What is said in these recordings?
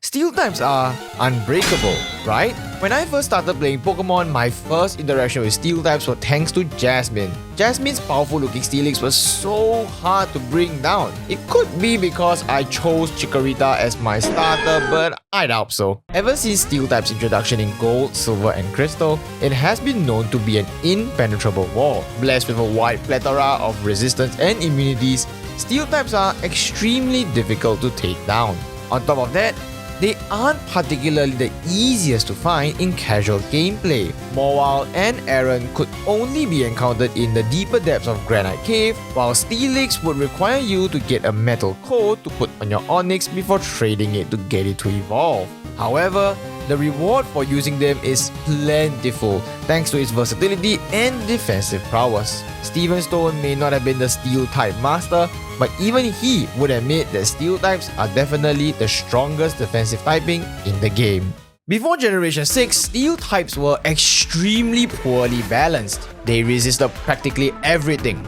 Steel types are unbreakable, right? When I first started playing Pokemon, my first interaction with Steel types was thanks to Jasmine. Jasmine's powerful looking Steelix was so hard to bring down. It could be because I chose Chikorita as my starter, but I doubt so. Ever since Steel type's introduction in Gold, Silver and Crystal, it has been known to be an impenetrable wall. Blessed with a wide plethora of resistance and immunities, Steel types are extremely difficult to take down. On top of that, they aren't particularly the easiest to find in casual gameplay. Mawile and Aaron could only be encountered in the deeper depths of Granite Cave, while Steelix would require you to get a metal coat to put on your Onix before trading it to get it to evolve. However, the reward for using them is plentiful thanks to its versatility and defensive prowess. Steven Stone may not have been the Steel type master, but even he would admit that Steel types are definitely the strongest defensive typing in the game. Before Generation 6, Steel types were extremely poorly balanced. They resisted practically everything.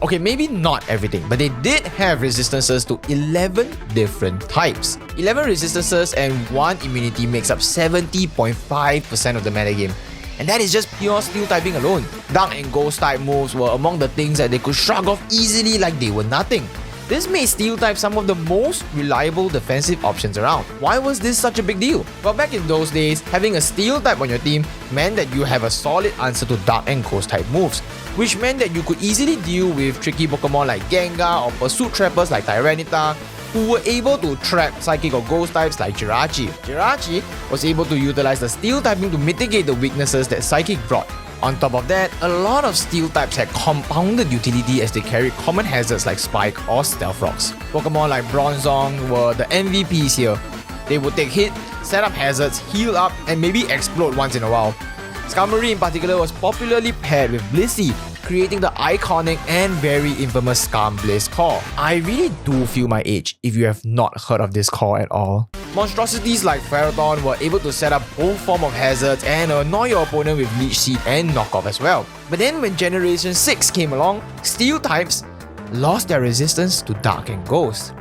Okay, maybe not everything, but they did have resistances to 11 different types. 11 resistances and 1 immunity makes up 70.5% of the metagame. And that is just pure Steel typing alone. Dark and Ghost type moves were among the things that they could shrug off easily like they were nothing. This made Steel type some of the most reliable defensive options around. Why was this such a big deal? Well, back in those days, having a Steel type on your team meant that you have a solid answer to Dark and Ghost type moves, which meant that you could easily deal with tricky Pokemon like Gengar or Pursuit Trappers like Tyranitar, who were able to trap Psychic or Ghost types like Jirachi. Jirachi was able to utilize the Steel typing to mitigate the weaknesses that Psychic brought. On top of that, a lot of Steel types had compounded utility as they carried common hazards like Spike or Stealth Rocks. Pokemon like Bronzong were the MVPs here. They would take hit, set up hazards, heal up, and maybe explode once in a while. Skarmory in particular was popularly paired with Blissey, creating the iconic and very infamous Skarmbliss core. I really do feel my age if you have not heard of this core at all. Monstrosities like Ferrothorn were able to set up both forms of hazards and annoy your opponent with Leech Seed and Knockoff as well. But then when Generation 6 came along, Steel types lost their resistance to Dark and Ghost.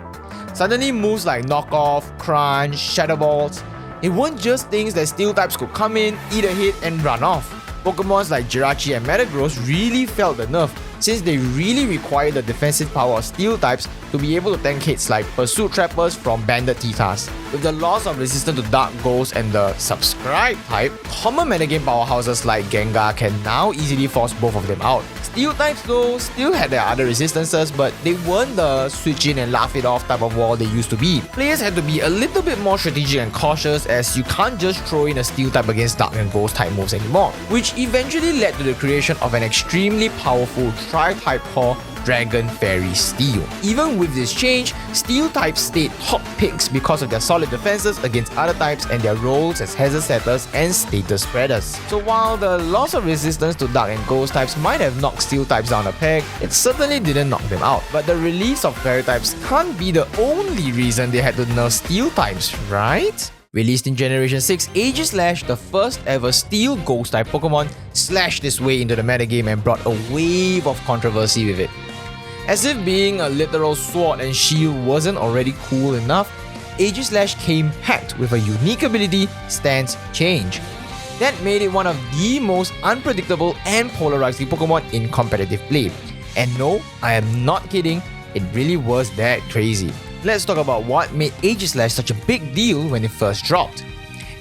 Suddenly moves like Knockoff, Crunch, Shadow Balls, it weren't just things that Steel types could come in, eat a hit and run off. Pokemons like Jirachi and Metagross really felt the nerf, since they really required the defensive power of Steel types to be able to tank hits like Pursuit Trappers from Banded Titas. With the loss of resistance to Dark Ghost and the Subscribe type, common metagame powerhouses like Gengar can now easily force both of them out. Steel types though still had their other resistances, but they weren't the switch in and laugh it off type of wall they used to be. Players had to be a little bit more strategic and cautious, as you can't just throw in a Steel type against Dark and Ghost type moves anymore, which eventually led to the creation of an extremely powerful Tri-type core, Dragon Fairy Steel. Even with this change, Steel types stayed top picks because of their solid defenses against other types and their roles as hazard setters and status spreaders. So while the loss of resistance to Dark and Ghost types might have knocked Steel types down a peg, it certainly didn't knock them out. But the release of Fairy types can't be the only reason they had to nerf Steel types, right? Released in Generation 6, Aegislash, the first ever Steel Ghost type Pokemon, slashed its way into the metagame and brought a wave of controversy with it. As if being a literal sword and shield wasn't already cool enough, Aegislash came packed with a unique ability, Stance Change. That made it one of the most unpredictable and polarizing Pokemon in competitive play. And no, I am not kidding, it really was that crazy. Let's talk about what made Aegislash such a big deal when it first dropped.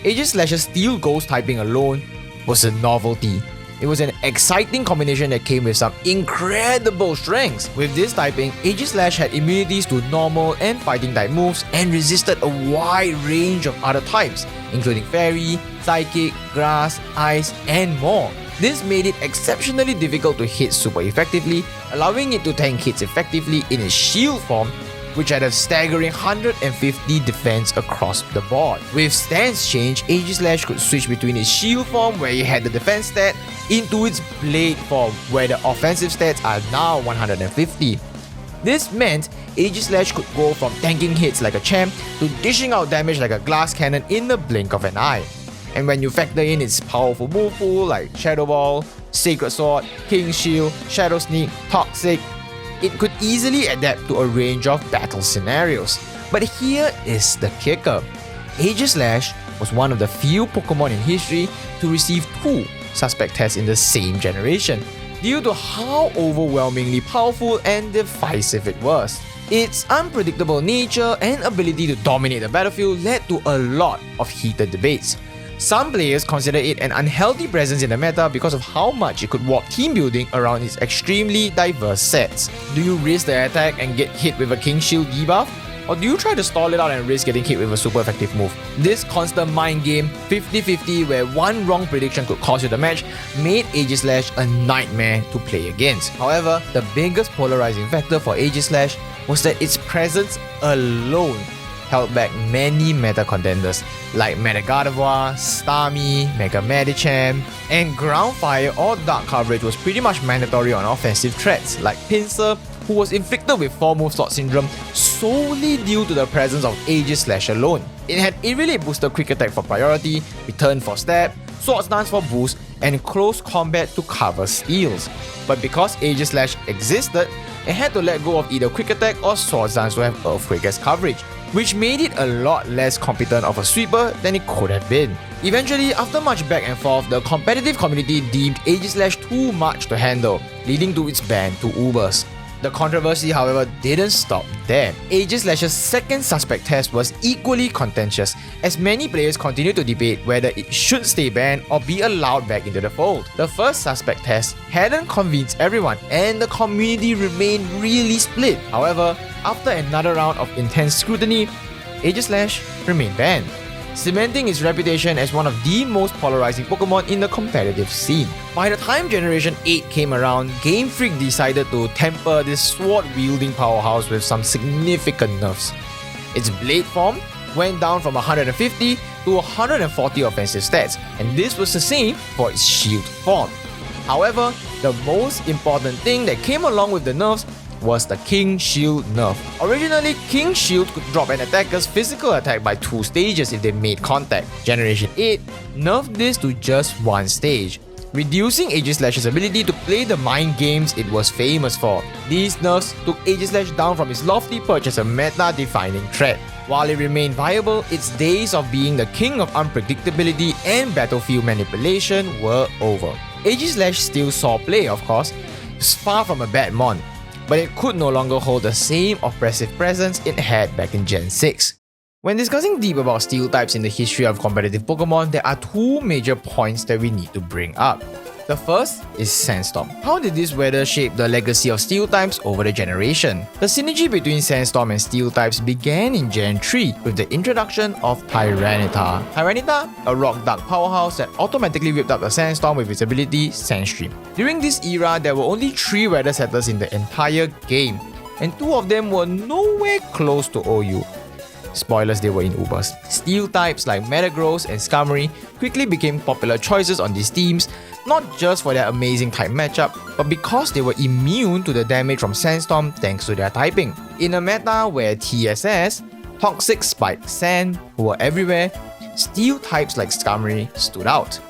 Aegislash's Steel Ghost typing alone was a novelty. It was an exciting combination that came with some incredible strengths. With this typing, Aegislash had immunities to normal and fighting type moves and resisted a wide range of other types, including Fairy, Psychic, Grass, Ice, and more. This made it exceptionally difficult to hit super effectively, allowing it to tank hits effectively in its shield form, which had a staggering 150 defense across the board. With Stance Change, Aegislash could switch between its shield form, where it had the defense stat, into its blade form, where the offensive stats are now 150. This meant Aegislash could go from tanking hits like a champ to dishing out damage like a glass cannon in the blink of an eye. And when you factor in its powerful move pool like Shadow Ball, Sacred Sword, King's Shield, Shadow Sneak, Toxic, it could easily adapt to a range of battle scenarios. But here is the kicker. Aegislash was one of the few Pokemon in history to receive 2 suspect tests in the same generation, due to how overwhelmingly powerful and divisive it was. Its unpredictable nature and ability to dominate the battlefield led to a lot of heated debates. Some players consider it an unhealthy presence in the meta because of how much it could warp team building around its extremely diverse sets. Do you risk the attack and get hit with a King Shield debuff? Or do you try to stall it out and risk getting hit with a super effective move? This constant mind game, 50-50 where one wrong prediction could cost you the match, made Aegislash a nightmare to play against. However, the biggest polarizing factor for Aegislash was that its presence alone held back many meta contenders like Meta Gardevoir, Starmie, Mega Medicham, and Ground Fire or Dark coverage was pretty much mandatory on offensive threats like Pinsir, who was inflicted with 4 move slot syndrome solely due to the presence of Aegislash alone. It had irrelate booster quick attack for priority, return for stab, Swords Dance for boost, and close combat to cover steals. But because Aegislash existed, it had to let go of either quick attack or Swords Dance to have Earthquake as coverage, which made it a lot less competent of a sweeper than it could have been. Eventually, after much back and forth, the competitive community deemed Aegislash too much to handle, leading to its ban to Ubers. The controversy, however, didn't stop there. Aegislash's second suspect test was equally contentious, as many players continued to debate whether it should stay banned or be allowed back into the fold. The first suspect test hadn't convinced everyone, and the community remained really split. However, after another round of intense scrutiny, Aegislash remained banned, cementing its reputation as one of the most polarizing Pokemon in the competitive scene. By the time Generation 8 came around, Game Freak decided to temper this sword-wielding powerhouse with some significant nerfs. Its blade form went down from 150 to 140 offensive stats, and this was the same for its shield form. However, the most important thing that came along with the nerfs was the King Shield nerf. Originally, King Shield could drop an attacker's physical attack by 2 stages if they made contact. Generation 8 nerfed this to just 1 stage, reducing Aegislash's ability to play the mind games it was famous for. These nerfs took Aegislash down from its lofty perch as a meta-defining threat. While it remained viable, its days of being the king of unpredictability and battlefield manipulation were over. Aegislash still saw play, of course. It was far from a bad mon, but it could no longer hold the same oppressive presence it had back in Gen 6. When discussing deep about steel types in the history of competitive Pokemon, there are 2 major points that we need to bring up. The first is Sandstorm. How did this weather shape the legacy of steel types over the generation? The synergy between Sandstorm and steel types began in Gen 3 with the introduction of Tyranitar. Tyranitar, a rock dark powerhouse that automatically whipped up the Sandstorm with its ability Sandstream. During this era, there were only 3 weather setters in the entire game, and 2 of them were nowhere close to OU. Spoilers, they were in Ubers. Steel types like Metagross and Skarmory quickly became popular choices on these teams, not just for their amazing type matchup, but because they were immune to the damage from Sandstorm thanks to their typing. In a meta where TSS, Toxic Spike Sand, were everywhere, steel types like Skarmory stood out.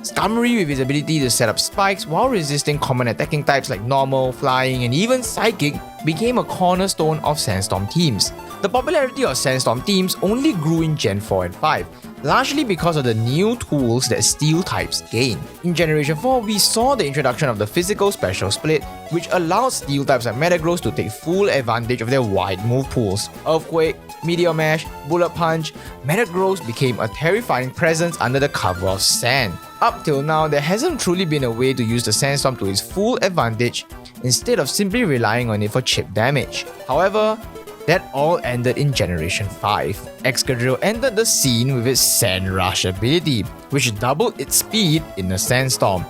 Skarmory, with its ability to set up spikes while resisting common attacking types like Normal, Flying, and even Psychic, became a cornerstone of Sandstorm teams. The popularity of Sandstorm teams only grew in Gen 4 and 5, largely because of the new tools that steel types gained. In Generation 4, we saw the introduction of the physical special split, which allowed steel types like Metagross to take full advantage of their wide move pools. Earthquake, Meteor Mash, Bullet Punch, Metagross became a terrifying presence under the cover of sand. Up till now, there hasn't truly been a way to use the Sandstorm to its full advantage instead of simply relying on it for chip damage. However, that all ended in Generation 5. Excadrill entered the scene with its Sand Rush ability, which doubled its speed in a Sandstorm.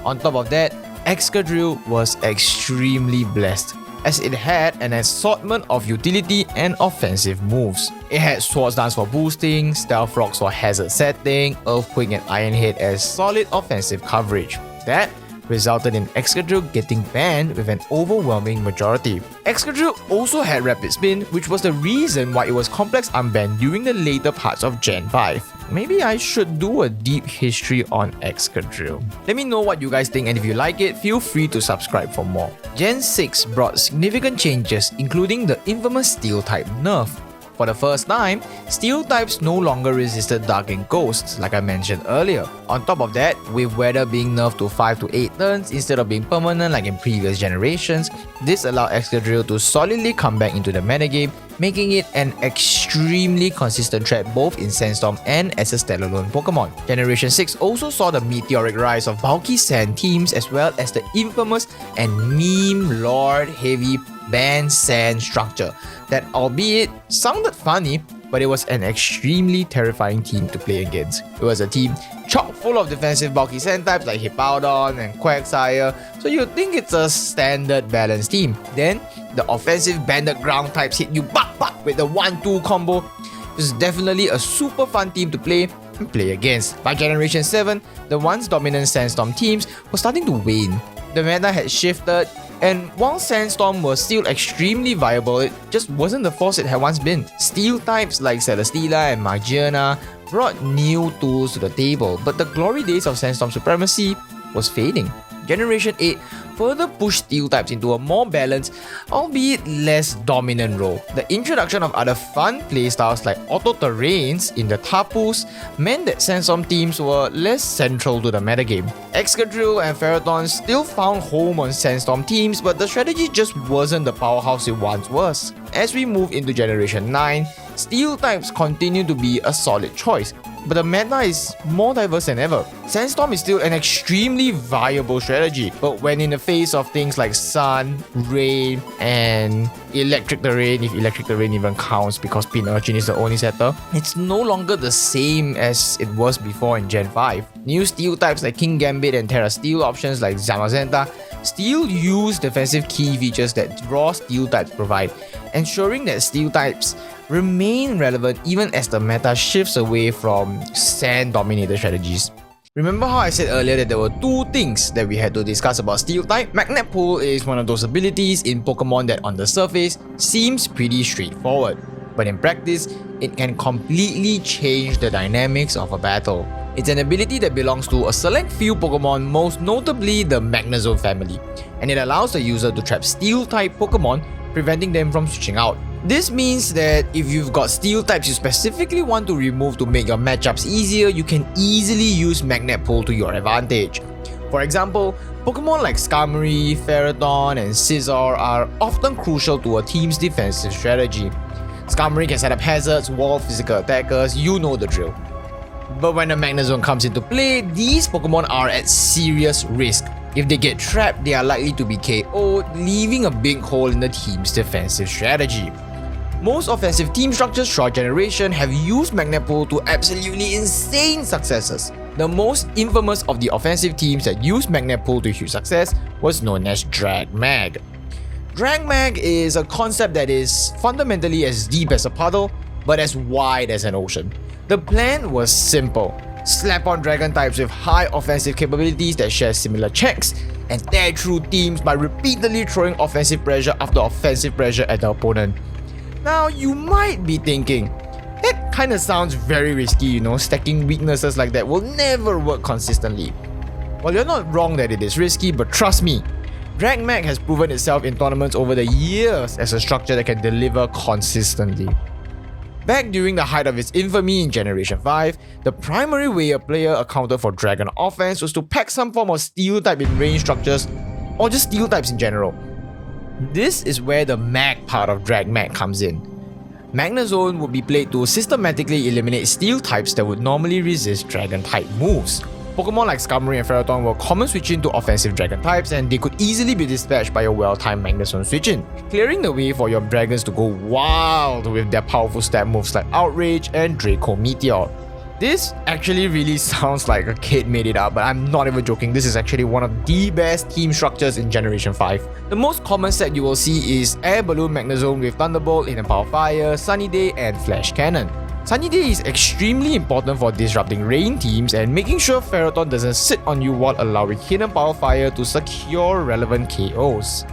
On top of that, Excadrill was extremely blessed, as it had an assortment of utility and offensive moves. It had Swords Dance for boosting, Stealth Rocks for hazard setting, Earthquake and Iron Head as solid offensive coverage. That resulted in Excadrill getting banned with an overwhelming majority. Excadrill also had Rapid Spin, which was the reason why it was complex unbanned during the later parts of Gen 5. Maybe I should do a deep history on Excadrill. Let me know what you guys think, and if you like it, feel free to subscribe for more. Gen 6 brought significant changes, including the infamous Steel type nerf. For the first time, Steel types no longer resisted Dark and Ghosts, like I mentioned earlier. On top of that, with Weather being nerfed to 5 to 8 turns instead of being permanent like in previous generations, this allowed Excadrill to solidly come back into the metagame, making it an extremely consistent threat both in Sandstorm and as a standalone Pokemon. Generation 6 also saw the meteoric rise of bulky sand teams as well as the infamous and meme lord heavy band sand structure that, albeit sounded funny, but it was an extremely terrifying team to play against. It was a team chock full of defensive bulky sand types like Hippowdon and Quagsire, so you'd think it's a standard balanced team. Then, the offensive banded ground types hit you bak with the 1-2 combo. This is definitely a super fun team to play and play against. By Generation 7, the once dominant Sandstorm teams were starting to wane. The meta had shifted, and while Sandstorm was still extremely viable, it just wasn't the force it had once been. Steel types like Celesteela and Margiana brought new tools to the table, but the glory days of Sandstorm supremacy was fading. Generation 8 further pushed Steel types into a more balanced, albeit less dominant role. The introduction of other fun playstyles like auto terrains in the Tapus meant that Sandstorm teams were less central to the metagame. Excadrill and Ferrothorn still found home on Sandstorm teams, but the strategy just wasn't the powerhouse it once was. As we move into Generation 9, Steel types continue to be a solid choice, but the meta is more diverse than ever. Sandstorm is still an extremely viable strategy, but when in the face of things like sun, rain, and electric terrain, if electric terrain even counts because Pin Urchin is the only setter, it's no longer the same as it was before in Gen 5. New Steel types like King Gambit and Terra Steel options like Zamazenta still use defensive key features that raw Steel types provide, ensuring that Steel types remain relevant even as the meta shifts away from sand-dominated strategies. Remember how I said earlier that there were two things that we had to discuss about Steel type? Magnet Pull is one of those abilities in Pokemon that on the surface seems pretty straightforward, but in practice, it can completely change the dynamics of a battle. It's an ability that belongs to a select few Pokemon, most notably the Magnezone family, and it allows the user to trap Steel-type Pokemon, preventing them from switching out. This means that if you've got Steel types you specifically want to remove to make your matchups easier, you can easily use Magnet Pull to your advantage. For example, Pokemon like Skarmory, Ferrothorn, and Scizor are often crucial to a team's defensive strategy. Skarmory can set up hazards, wall physical attackers, you know the drill. But when the Magnezone comes into play, these Pokemon are at serious risk. If they get trapped, they are likely to be KO'd, leaving a big hole in the team's defensive strategy. Most offensive team structures throughout generation have used Magnet Pull to absolutely insane successes. The most infamous of the offensive teams that used Magnet Pull to huge success was known as Drag Mag. Drag Mag is a concept that is fundamentally as deep as a puddle, but as wide as an ocean. The plan was simple. Slap on dragon types with high offensive capabilities that share similar checks, and tear through teams by repeatedly throwing offensive pressure after offensive pressure at the opponent. Now, you might be thinking, that kinda sounds very risky, you know, stacking weaknesses like that will never work consistently. Well, you're not wrong that it is risky, but trust me, Drag Mag has proven itself in tournaments over the years as a structure that can deliver consistently. Back during the height of its infamy in Generation 5, the primary way a player accounted for Dragon offense was to pack some form of Steel type in range structures, or just Steel types in general. This is where the Mag part of Drag Mag comes in. Magnezone would be played to systematically eliminate Steel types that would normally resist Dragon type moves. Pokemon like Skarmory and Ferrothorn were common switch-in to offensive Dragon types, and they could easily be dispatched by a well-timed Magnezone switch-in, clearing the way for your Dragons to go wild with their powerful stab moves like Outrage and Draco Meteor. This actually really sounds like a kid made it up, but I'm not even joking, this is actually one of the best team structures in Generation 5. The most common set you will see is Air Balloon Magnezone with Thunderbolt, Hidden Power Fire, Sunny Day, and Flash Cannon. Sunny Day is extremely important for disrupting rain teams and making sure Ferrothorn doesn't sit on you while allowing Hidden Power Fire to secure relevant KOs.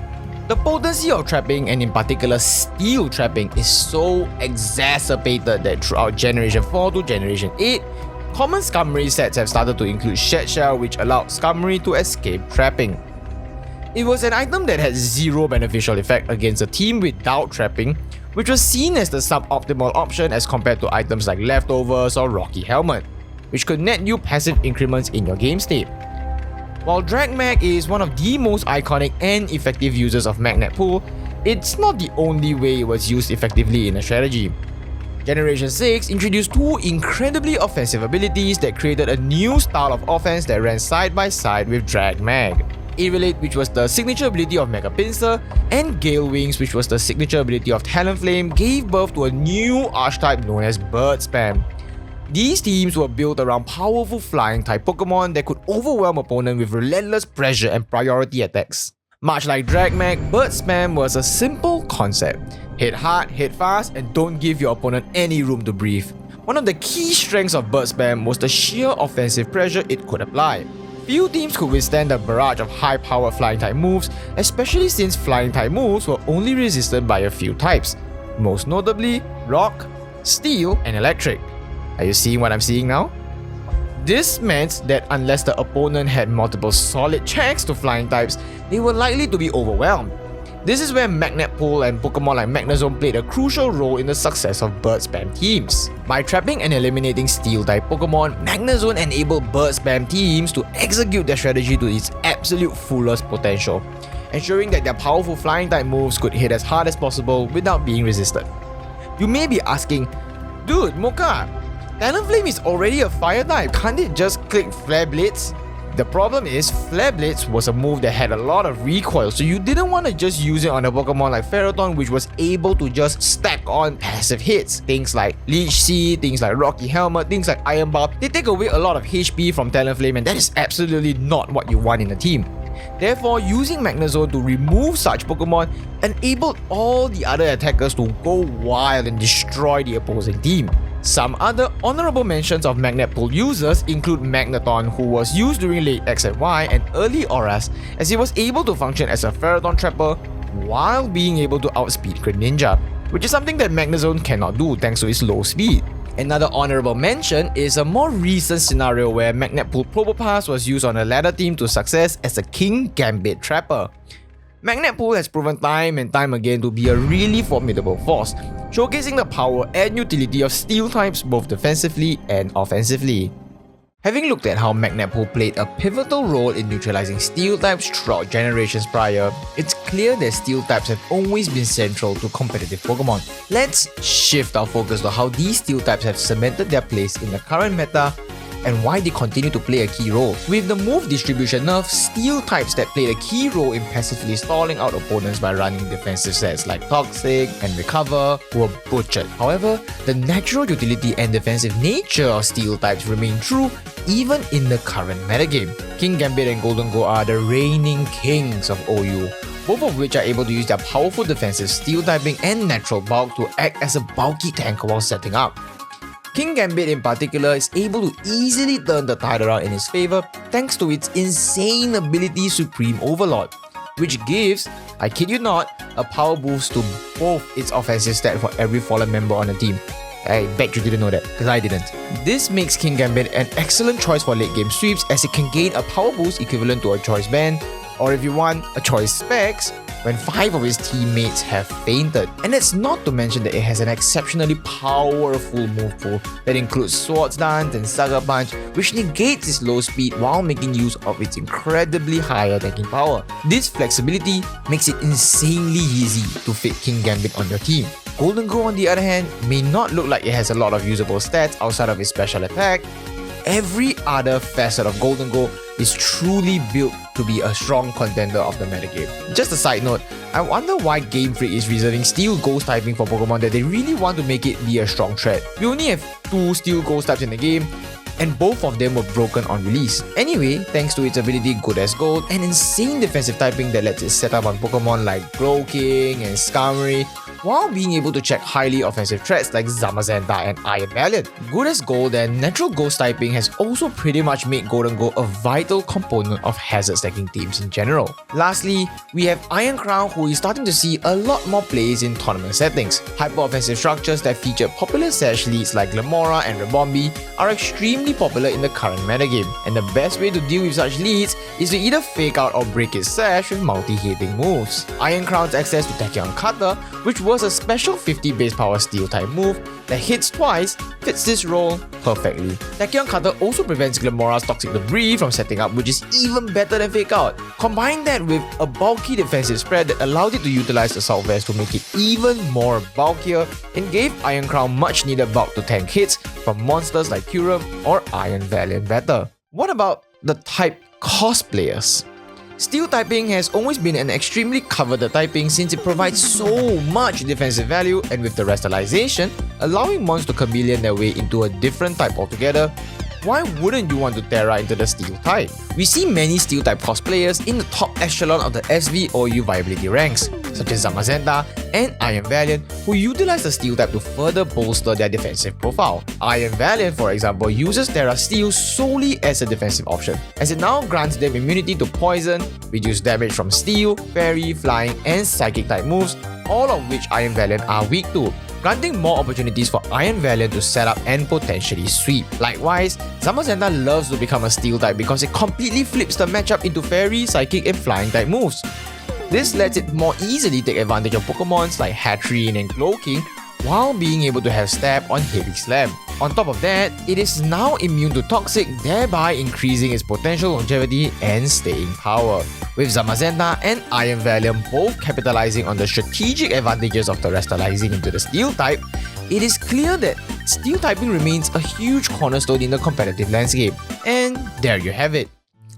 The potency of trapping, and in particular Steel trapping, is so exacerbated that throughout Generation 4 to Generation 8, common Skarmory sets have started to include Shed Shell, which allowed Skarmory to escape trapping. It was an item that had zero beneficial effect against a team without trapping, which was seen as the suboptimal option as compared to items like Leftovers or Rocky Helmet, which could net you passive increments in your game state. While Dragmag is one of the most iconic and effective users of Magnet Pull, it's not the only way it was used effectively in a strategy. Generation 6 introduced two incredibly offensive abilities that created a new style of offense that ran side by side with Dragmag. Irrelate, which was the signature ability of Mega Pincer, and Gale Wings, which was the signature ability of Talonflame, gave birth to a new archetype known as Bird Spam. These teams were built around powerful flying type Pokemon that could overwhelm opponents with relentless pressure and priority attacks. Much like Dragmag, Bird Spam was a simple concept. Hit hard, hit fast, and don't give your opponent any room to breathe. One of the key strengths of Bird Spam was the sheer offensive pressure it could apply. Few teams could withstand the barrage of high-powered flying-type moves, especially since flying-type moves were only resisted by a few types, most notably Rock, Steel, and Electric. Are you seeing what I'm seeing now? This meant that unless the opponent had multiple solid checks to flying types, they were likely to be overwhelmed. This is where Magnet Pull and Pokemon like Magnezone played a crucial role in the success of Bird Spam teams. By trapping and eliminating Steel-type Pokemon, Magnezone enabled Bird Spam teams to execute their strategy to its absolute fullest potential, ensuring that their powerful flying-type moves could hit as hard as possible without being resisted. You may be asking, dude, Mocha, Talonflame is already a fire type, can't it just click Flare Blitz? The problem is, Flare Blitz was a move that had a lot of recoil, so you didn't want to just use it on a Pokemon like Ferrothorn, which was able to just stack on passive hits. Things like Leech Seed, things like Rocky Helmet, things like Iron Bar, they take away a lot of HP from Talonflame, and that is absolutely not what you want in a team. Therefore, using Magnezone to remove such Pokemon enabled all the other attackers to go wild and destroy the opposing team. Some other honorable mentions of Magnet Pull users include Magneton, who was used during late X and Y and early Auras, as he was able to function as a Ferrothorn trapper while being able to outspeed Greninja, which is something that Magnezone cannot do thanks to its low speed. Another honorable mention is a more recent scenario where Magnet Pull Probopass was used on a ladder team to success as a King Gambit trapper. Magnet Pull has proven time and time again to be a really formidable force, showcasing the power and utility of Steel types both defensively and offensively. Having looked at how Magnet Pull played a pivotal role in neutralizing Steel types throughout generations prior, it's clear that Steel types have always been central to competitive Pokemon. Let's shift our focus to how these Steel types have cemented their place in the current meta and why they continue to play a key role. With the move distribution nerf, Steel types that played a key role in passively stalling out opponents by running defensive sets like Toxic and Recover were butchered. However, the natural utility and defensive nature of Steel types remain true even in the current metagame. King Gambit and Golden Go are the reigning kings of OU, both of which are able to use their powerful defensive Steel typing and natural bulk to act as a bulky tank while setting up. King Gambit in particular is able to easily turn the tide around in his favor thanks to its insane ability Supreme Overlord, which gives, I kid you not, a power boost to both its offensive stat for every fallen member on the team. I bet you didn't know that, because I didn't. This makes King Gambit an excellent choice for late game sweeps as it can gain a power boost equivalent to a choice band, or if you want, a choice specs, when 5 of his teammates have fainted. And that's not to mention that it has an exceptionally powerful move pool that includes Swords Dance and Sucker Punch, which negates its low speed while making use of its incredibly high attacking power. This flexibility makes it insanely easy to fit King Gambit on your team. Golden Go, on the other hand, may not look like it has a lot of usable stats outside of its special attack. Every other facet of Golden Go is truly built to be a strong contender of the metagame. Just a side note, I wonder why Game Freak is reserving Steel Ghost typing for Pokemon that they really want to make it be a strong threat. We only have 2 Steel Ghost types in the game, and both of them were broken on release. Anyway, thanks to its ability Good as Gold and insane defensive typing that lets it set up on Pokemon like Groking and Skarmory, while being able to check highly offensive threats like Zamazenta and Iron Valiant. Good as Gold and natural Ghost typing has also pretty much made Golden Go a vital component of hazard stacking teams in general. Lastly, we have Iron Crown, who is starting to see a lot more plays in tournament settings. Hyper-offensive structures that feature popular Sash leads like Lamora and Rebombi are extremely popular in the current metagame, and the best way to deal with such leads is to either fake out or break its Sash with multi-hitting moves. Iron Crown's access to Tachyon Cutter, which works was a special 50 base power steel type move that hits twice, fits this role perfectly. Tachyon Cutter also prevents Glamora's toxic debris from setting up, which is even better than Fake Out. Combine that with a bulky defensive spread that allowed it to utilize Assault Vest to make it even more bulkier and gave Iron Crown much needed bulk to tank hits from monsters like Kyurem or Iron Valiant better. What about the type cosplayers? Steel typing has always been an extremely coveted typing since it provides so much defensive value, and with the Restalization, allowing mons to chameleon their way into a different type altogether, why wouldn't you want to Terra into the Steel type? We see many Steel type cosplayers in the top echelon of the SV or U viability ranks, such as Zamazenta and Iron Valiant, who utilize the Steel type to further bolster their defensive profile. Iron Valiant, for example, uses Terra Steel solely as a defensive option, as it now grants them immunity to poison, reduced damage from Steel, Fairy, Flying, and Psychic type moves, all of which Iron Valiant are weak to, granting more opportunities for Iron Valiant to set up and potentially sweep. Likewise, Zamazenta loves to become a Steel type because it completely flips the matchup into Fairy, Psychic, and Flying type moves. This lets it more easily take advantage of Pokemons like Hatterene and Cloaking, while being able to have Stab on Heavy Slam. On top of that, it is now immune to Toxic, thereby increasing its potential longevity and staying power. With Zamazenta and Iron Valiant both capitalizing on the strategic advantages of the Restalizing into the Steel type, it is clear that Steel typing remains a huge cornerstone in the competitive landscape. And there you have it.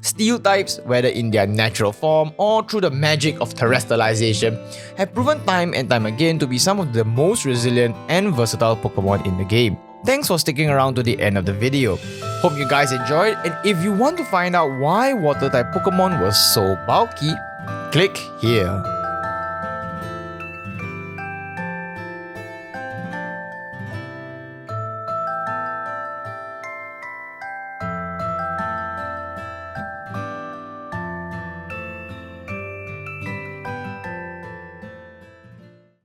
Steel types, whether in their natural form or through the magic of terrestrialization, have proven time and time again to be some of the most resilient and versatile Pokemon in the game. Thanks for sticking around to the end of the video. Hope you guys enjoyed, and if you want to find out why water type Pokemon was so bulky, click here.